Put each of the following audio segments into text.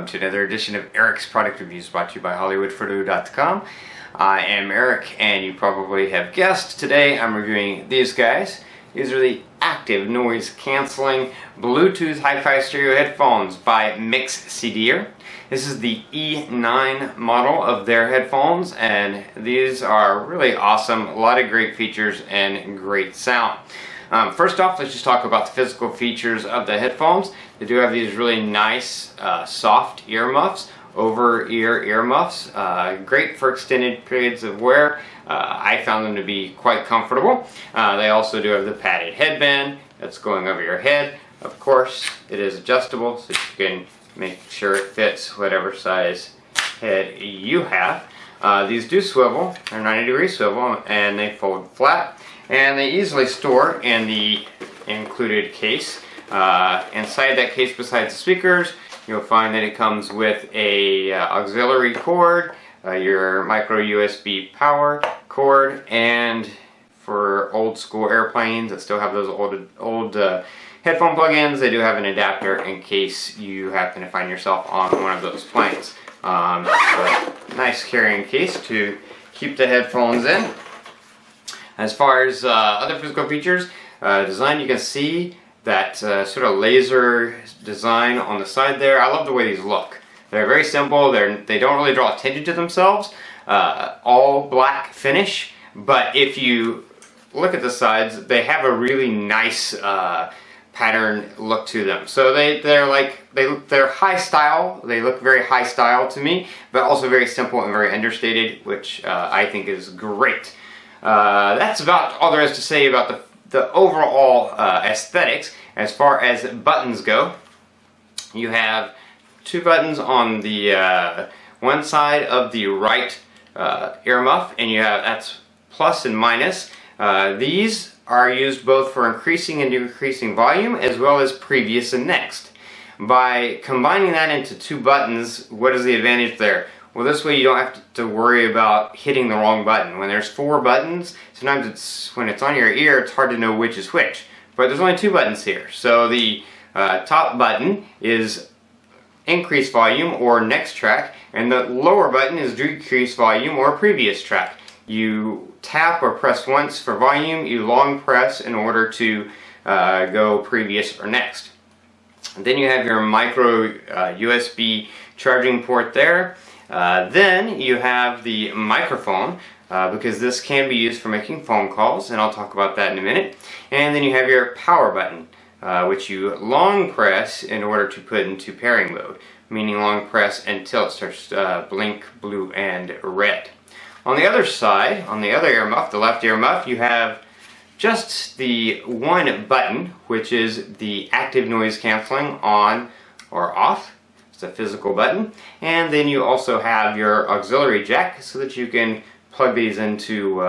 welcome to another edition of Eric's Product Reviews, brought to you by hollywoodfrodo.com. I am Eric, and you probably have guessed, today I'm reviewing these guys. These are the active noise cancelling Bluetooth HiFi stereo headphones by Mixcder. This is the E9 model of their headphones, and these are really awesome. A lot of great features and great sound. First off, let's just talk about the physical features of the headphones. They do have these really nice soft earmuffs, over-ear earmuffs. Great for extended periods of wear. I found them to be quite comfortable. They also do have the padded headband that's going over your head. Of course, it is adjustable, so you can make sure it fits whatever size head you have. These do swivel. They're 90-degree swivel, and they fold flat. And they easily store in the included case. Inside that case, besides the speakers, you'll find that it comes with a auxiliary cord, your micro USB power cord, and for old school airplanes that still have those old headphone plug-ins, they do have an adapter in case you happen to find yourself on one of those planes. So nice carrying case to keep the headphones in. As far as other physical features, design, you can see that sort of laser design on the side there. I love the way these look. They're very simple. They don't really draw attention to themselves. All black finish, but if you look at the sides, they have a really nice pattern look to them. So they're high style. They look very high style to me, but also very simple and very understated, which I think is great. That's about all there is to say about the overall aesthetics. As far as buttons go, you have two buttons on the one side of the right earmuff, and that's plus and minus. These are used both for increasing and decreasing volume, as well as previous and next. By combining that into two buttons, what is the advantage there? Well, this way you don't have to worry about hitting the wrong button. When there's four buttons, sometimes when it's on your ear, it's hard to know which is which. But there's only two buttons here. So the top button is increase volume or next track, and the lower button is decrease volume or previous track. You tap or press once for volume, you long press in order to go previous or next. And then you have your micro USB charging port there. Then you have the microphone, because this can be used for making phone calls, and I'll talk about that in a minute. And then you have your power button, which you long press in order to put into pairing mode, meaning long press until it starts to blink blue and red. On the other side, on the other earmuff, the left earmuff, you have just the one button, which is the active noise cancelling on or off. It's a physical button. And then you also have your auxiliary jack so that you can plug these into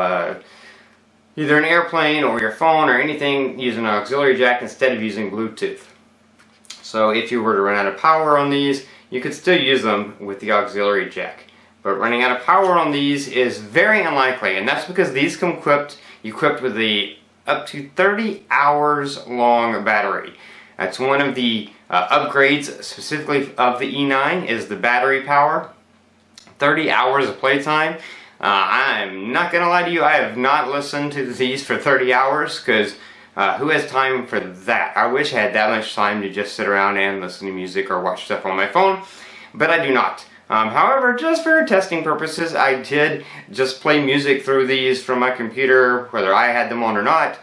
either an airplane or your phone or anything using an auxiliary jack instead of using Bluetooth. So if you were to run out of power on these, you could still use them with the auxiliary jack. But running out of power on these is very unlikely, and that's because these come equipped with the up to 30 hours long battery. That's one of the upgrades specifically of the E9 is the battery power. 30 hours of playtime. I'm not gonna lie to you, I have not listened to these for 30 hours because who has time for that? I wish I had that much time to just sit around and listen to music or watch stuff on my phone, but I do not. However, just for testing purposes, I did just play music through these from my computer, whether I had them on or not,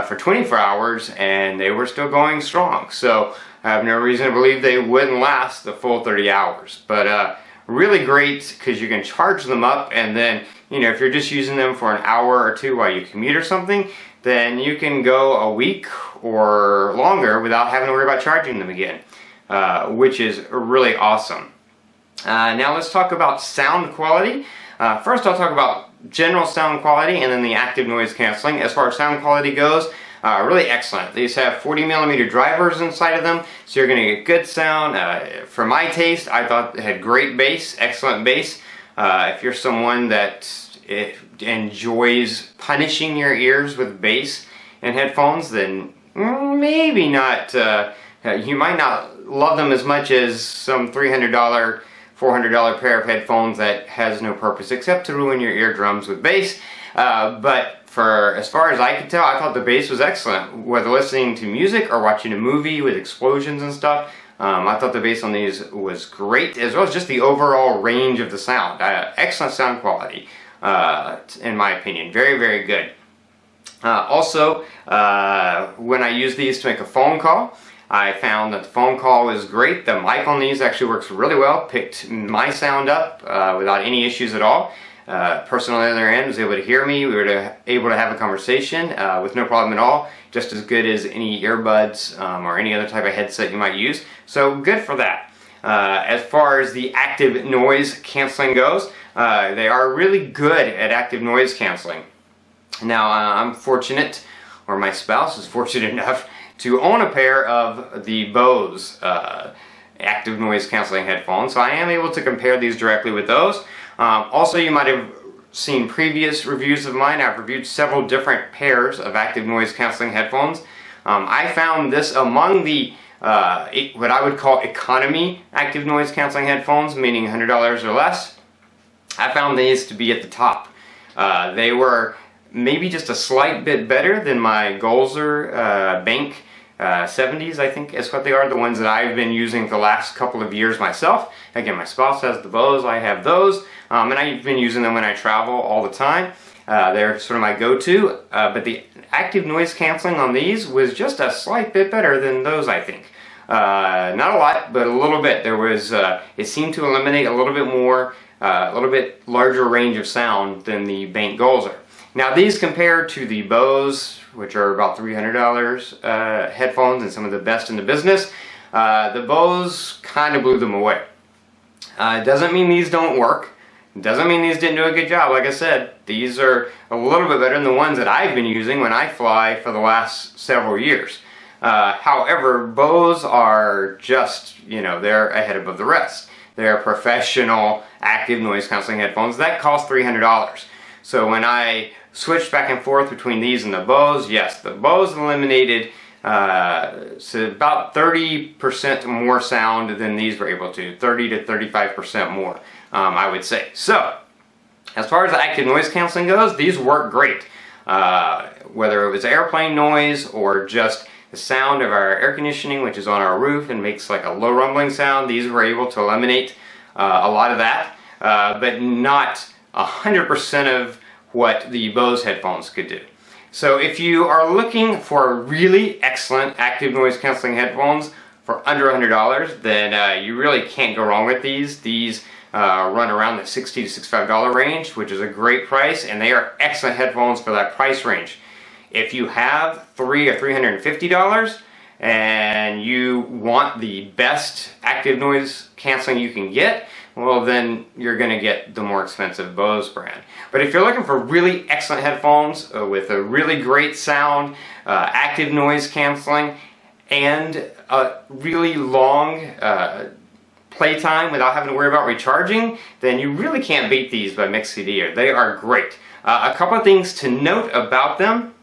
for 24 hours, and they were still going strong. So I have no reason to believe they wouldn't last the full 30 hours. But really great because you can charge them up, and then, you know, if you're just using them for an hour or two while you commute or something, then you can go a week or longer without having to worry about charging them again, which is really awesome. Now let's talk about sound quality. First I'll talk about general sound quality and then the active noise cancelling. As far as sound quality goes, really excellent. These have 40mm drivers inside of them, so you're going to get good sound. For my taste, I thought it had great bass, excellent bass. If you're someone that enjoys punishing your ears with bass and headphones, then maybe not. You might not love them as much as some $300, $400 pair of headphones that has no purpose except to ruin your eardrums with bass. But for as far as I could tell, I thought the bass was excellent. Whether listening to music or watching a movie with explosions and stuff, I thought the bass on these was great, as well as just the overall range of the sound. Excellent sound quality, in my opinion. Very, very good. Also, when I use these to make a phone call, I found that the phone call was great. The mic on these actually works really well. Picked my sound up without any issues at all. Person on the other end was able to hear me. We were able to have a conversation with no problem at all. Just as good as any earbuds or any other type of headset you might use. So good for that. As far as the active noise canceling goes, they are really good at active noise canceling. Now, I'm fortunate, or my spouse is fortunate enough, to own a pair of the Bose active noise canceling headphones, so I am able to compare these directly with those. Also, you might have seen previous reviews of mine. I've reviewed several different pairs of active noise canceling headphones. I found this among the what I would call economy active noise canceling headphones, meaning $100 or less. I found these to be at the top. They were maybe just a slight bit better than my Golzer Bank 70s, I think is what they are, the ones that I've been using for the last couple of years myself. Again, my spouse has the Bose, I have those, and I've been using them when I travel all the time. They're sort of my go-to, but the active noise canceling on these was just a slight bit better than those, I think. Not a lot, but a little bit. There was, it seemed to eliminate a little bit more, a little bit larger range of sound than the Bank Golzer. Now these compared to the Bose, which are about $300 headphones and some of the best in the business, the Bose kind of blew them away. It doesn't mean these don't work. It doesn't mean these didn't do a good job. Like I said, these are a little bit better than the ones that I've been using when I fly for the last several years. However, Bose are just, you know, they're ahead above the rest. They're professional active noise canceling headphones that cost $300. So when I switched back and forth between these and the Bose, yes, the Bose eliminated so about 30% more sound than these were able to, 30 to 35% more, I would say. So, as far as the active noise canceling goes, these work great. Whether it was airplane noise or just the sound of our air conditioning, which is on our roof and makes like a low rumbling sound, these were able to eliminate a lot of that, but not 100% of what the Bose headphones could do. So if you are looking for really excellent active noise canceling headphones for under $100, then you really can't go wrong with these. These run around the $60 to $65 range, which is a great price, and they are excellent headphones for that price range. If you have $300 or $350 and you want the best active noise canceling you can get, well then you're going to get the more expensive Bose brand. But if you're looking for really excellent headphones with a really great sound, active noise canceling, and a really long playtime without having to worry about recharging, then you really can't beat these by Mixcder. They are great. A couple of things to note about them.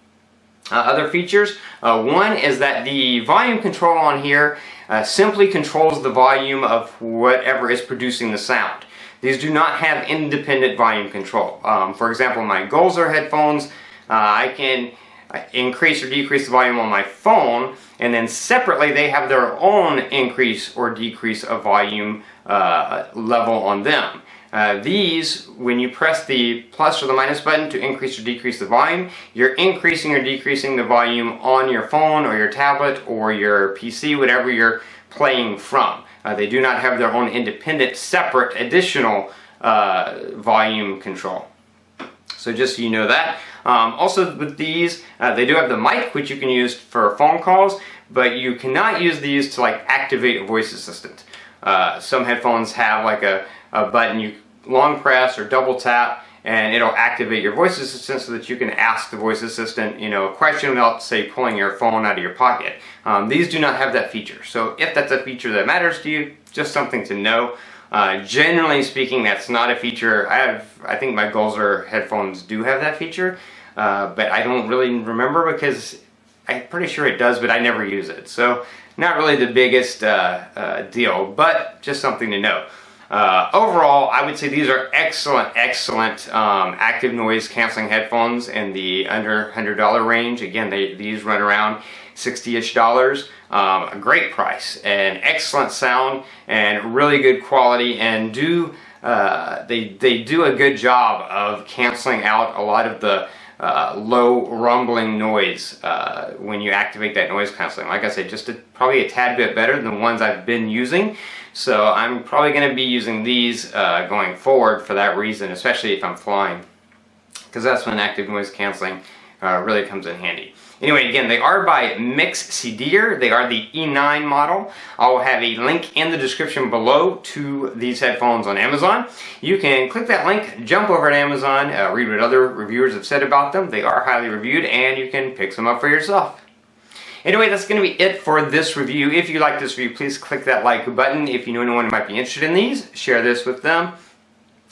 Other features. One is that the volume control on here simply controls the volume of whatever is producing the sound. These do not have independent volume control. For example, my Golzer headphones, I can increase or decrease the volume on my phone, and then separately they have their own increase or decrease of volume level on them. These, when you press the plus or the minus button to increase or decrease the volume, you're increasing or decreasing the volume on your phone or your tablet or your PC, whatever you're playing from. They do not have their own independent, separate, additional volume control. So just so you know that. Also with these, they do have the mic, which you can use for phone calls, but you cannot use these to like activate a voice assistant. Some headphones have like a button you long press or double tap and it'll activate your voice assistant so that you can ask the voice assistant, you know, a question without, say, pulling your phone out of your pocket. These do not have that feature. So if that's a feature that matters to you, just something to know. Generally speaking, that's not a feature. I think my Golzer headphones do have that feature, but I don't really remember because I'm pretty sure it does, but I never use it. So Not really the biggest deal, but just something to know. Overall, I would say these are excellent active noise canceling headphones in the under $100 range. Again, these run around $60-ish. A great price and excellent sound and really good quality, and they do a good job of canceling out a lot of the low rumbling noise when you activate that noise canceling. Like I said, just probably a tad bit better than the ones I've been using. So I'm probably going to be using these going forward for that reason, especially if I'm flying, because that's when active noise canceling really comes in handy. Anyway, again, they are by Mixcder. They are the E9 model. I'll have a link in the description below to these headphones on Amazon. You can click that link, jump over to Amazon, read what other reviewers have said about them. They are highly reviewed, and you can pick some up for yourself. Anyway, that's going to be it for this review. If you like this review, please click that like button. If you know anyone who might be interested in these, share this with them.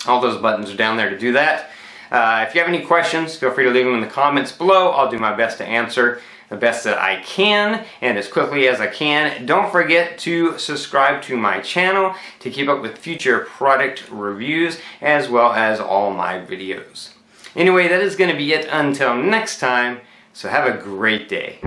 All those buttons are down there to do that. If you have any questions, feel free to leave them in the comments below. I'll do my best to answer the best that I can and as quickly as I can. Don't forget to subscribe to my channel to keep up with future product reviews as well as all my videos. Anyway, that is going to be it until next time, so have a great day.